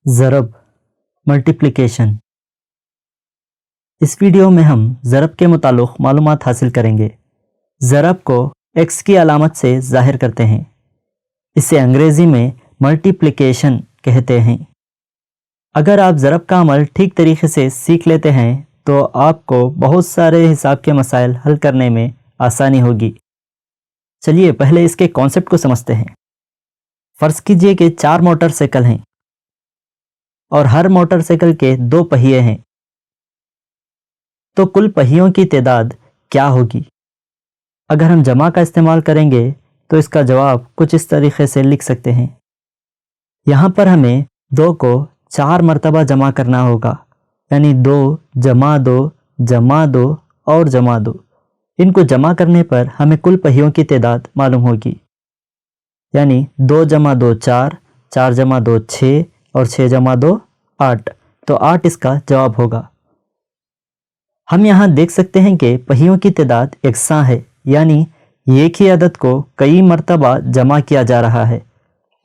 ضرب مल्टीप्लिकेशन। इस वीडियो में हम ज़रब के मुताल्लिक़ मालूमात हासिल करेंगे। ज़रब को x की अलामत से ज़ाहिर करते हैं। इसे अंग्रेज़ी में मल्टीप्लिकेशन कहते हैं। अगर आप ज़रब का अमल ठीक तरीके से सीख लेते हैं तो आपको बहुत सारे हिसाब के मसाइल हल करने में आसानी होगी। चलिए पहले इसके कॉन्सेप्ट को समझते हैं। फ़र्ज़ कीजिए कि 4 मोटरसाइकिल हैं और हर मोटरसाइकिल के 2 पहिए हैं, तो कुल पहियों की तादाद क्या होगी? अगर हम जमा का इस्तेमाल करेंगे तो इसका जवाब कुछ इस तरीके से लिख सकते हैं। यहाँ पर हमें 2 को 4 मरतबा जमा करना होगा, यानी 2 जमा 2 जमा 2 और जमा 2। इनको जमा करने पर हमें कुल पहियों की तादाद मालूम होगी, यानी 2 जमा 2 4, 4 जमा 2 6 और 6 जमा 2 8। तो 8 इसका जवाब होगा। हम यहाँ देख सकते हैं कि पहियों की तादाद यकसां है, यानी एक ही अदद को कई मरतबा जमा किया जा रहा है।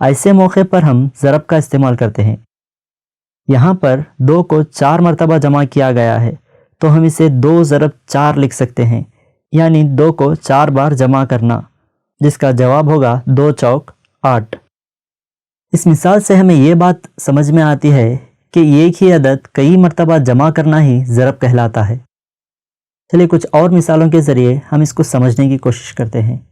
ऐसे मौके पर हम ज़रब का इस्तेमाल करते हैं। यहाँ पर 2 को 4 मरतबा जमा किया गया है, तो हम इसे 2 ज़रब 4 लिख सकते हैं, यानी 2 को 4 बार जमा करना, जिसका जवाब होगा 2 चौक 8। इस मिसाल से हमें ये बात समझ में आती है कि एक ही अदद कई मरतबा जमा करना ही ज़रब कहलाता है। चलिए कुछ और मिसालों के ज़रिए हम इसको समझने की कोशिश करते हैं।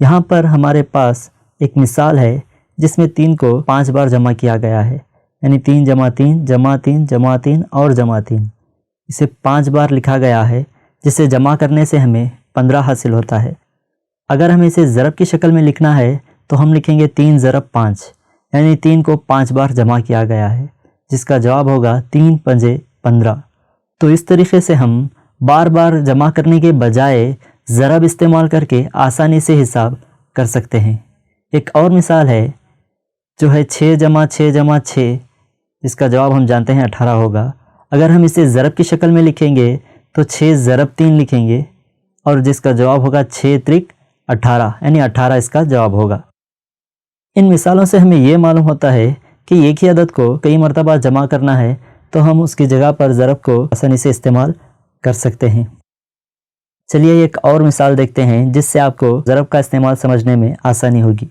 यहाँ पर हमारे पास एक मिसाल है जिसमें 3 को 5 बार जमा किया गया है, यानी 3 जमा 3 जमा 3 जमा 3 और जमा 3। इसे 5 बार लिखा गया है, जिसे जमा करने से हमें 15 हासिल होता है। अगर हमें इसे ज़रब की शक्ल में लिखना है तो हम लिखेंगे 3 ज़रब 5, यानी 3 को 5 बार जमा किया गया है, जिसका जवाब होगा 3 पंजे 15। तो इस तरीके से हम बार बार जमा करने के बजाय ज़रब इस्तेमाल करके आसानी से हिसाब कर सकते हैं। एक और मिसाल है जो है 6 जमा 6 जमा 6, इसका जवाब हम जानते हैं 18 होगा। अगर हम इसे ज़रब की शक्ल में लिखेंगे तो 6 ज़रब 3 लिखेंगे और जिसका जवाब होगा 6 त्रिक 18, यानी 18 इसका जवाब होगा। इन मिसालों से हमें ये मालूम होता है कि एक ही अदद को कई मरतबा जमा करना है तो हम उसकी जगह पर ज़रब को आसानी से इस्तेमाल कर सकते हैं। चलिए एक और मिसाल देखते हैं जिससे आपको ज़रब का इस्तेमाल समझने में आसानी होगी।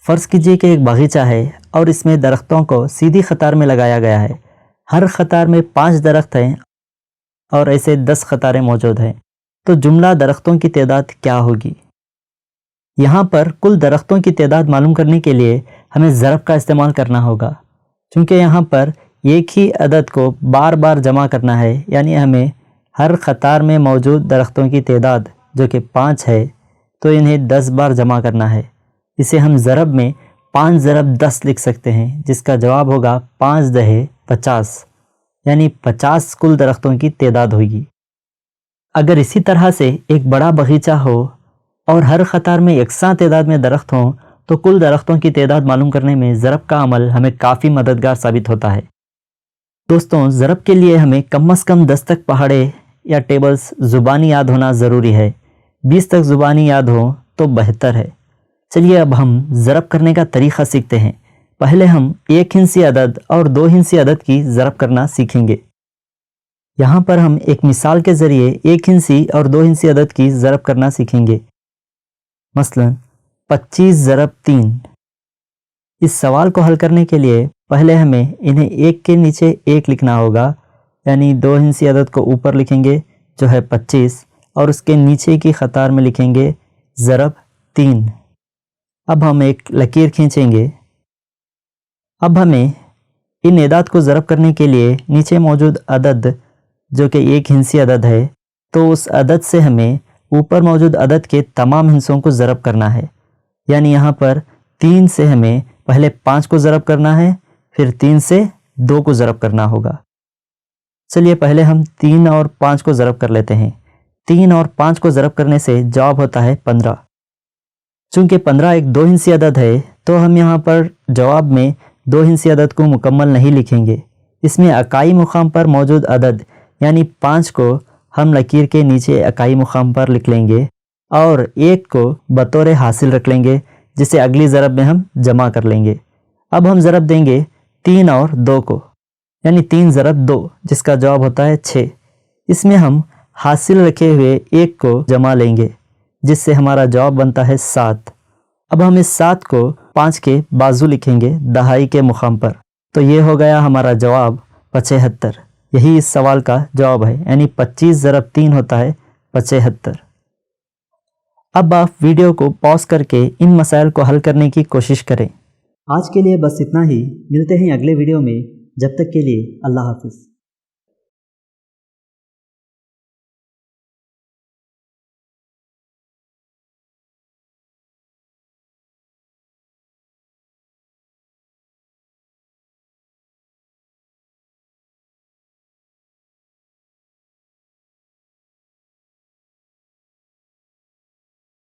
फ़र्ज़ कीजिए कि एक बागीचा है और इसमें दरख्तों को सीधी कतार में लगाया गया है। हर कतार में 5 दरख्त हैं और ऐसे 10 कतारें मौजूद हैं, तो जुमला दरख्तों की तादाद क्या होगी? यहाँ पर कुल दरख्तों की तादाद मालूम करने के लिए हमें ज़रब का इस्तेमाल करना होगा, क्योंकि यहाँ पर एक ही अदद को बार बार जमा करना है, यानी हमें हर कतार में मौजूद दरख्तों की तादाद जो कि 5 है, तो इन्हें 10 बार जमा करना है। इसे हम ज़रब में 5 ज़रब 10 लिख सकते हैं, जिसका जवाब होगा 5 दहे 50, यानी 50 कुल दरख्तों की तादाद होगी। अगर इसी तरह से एक बड़ा बगीचा हो और हर कतार में यकसां तादाद में दरख्त हों तो कुल दरख्तों की तादाद मालूम करने में ज़रब का अमल हमें काफ़ी मददगार साबित होता है। दोस्तों, ज़रब के लिए हमें कम से कम 10 तक पहाड़े या टेबल्स ज़ुबानी याद होना ज़रूरी है। 20 तक ज़ुबानी याद हो तो बेहतर है। चलिए अब हम ज़रब करने का तरीक़ा सीखते हैं। पहले हम 1 हिंसी अदद और 2 हिंसी अदद की ज़रब करना सीखेंगे। यहाँ पर हम एक मिसाल के ज़रिए 1 हिंसी और 2 हिंसी अदद की ज़रब करना सीखेंगे। मसलन 25 ज़रब 3। इस सवाल को हल करने के लिए पहले हमें इन्हें एक के नीचे एक लिखना होगा, यानी 2 हिंसी अदद को ऊपर लिखेंगे जो है 25 और उसके नीचे की कतार में लिखेंगे ज़रब 3। अब हम एक लकीर खींचेंगे। अब हमें इन एदाद को ज़रब करने के लिए नीचे मौजूद अदद जो कि 1 हिंसी अदद है, तो उस अदद से हमें ऊपर मौजूद अदद के तमाम हिस्सों को ज़रब करना है। यानी यहाँ पर 3 से हमें पहले 5 को ज़रब करना है, फिर 3 से 2 को ज़रब करना होगा। चलिए पहले हम 3 और 5 को ज़रब कर लेते हैं। 3 और 5 को ज़रब करने से जवाब होता है 15। चूँकि 15 एक 2 हिंसी अदद है, तो हम यहाँ पर जवाब में 2 हिंसी अदद को मुकम्मल नहीं लिखेंगे। इसमें अकाई मुकाम पर मौजूद अदद यानी 5 को हम लकीर के नीचे अकाई मुकाम पर लिख लेंगे और 1 को बतौर हासिल रख लेंगे, जिसे अगली ज़रब में हम जमा कर लेंगे। अब हम ज़रब देंगे 3 اور 2 کو، یعنی 3 ضرب 2 جس کا جواب ہوتا ہے 6۔ اس میں ہم حاصل رکھے ہوئے 1 کو جمع لیں گے جس سے ہمارا جواب بنتا ہے 7۔ اب ہم اس 7 کو 5 کے بازو لکھیں گے دہائی کے مقام پر، تو یہ ہو گیا ہمارا جواب 75۔ یہی اس سوال کا جواب ہے، یعنی 25 ضرب 3 ہوتا ہے 75۔ اب آپ ویڈیو کو پاز کر کے ان مسائل کو حل کرنے کی کوشش کریں۔ آج کے لیے بس اتنا ہی، ملتے ہیں اگلے ویڈیو میں، جب تک کے لیے اللہ حافظ۔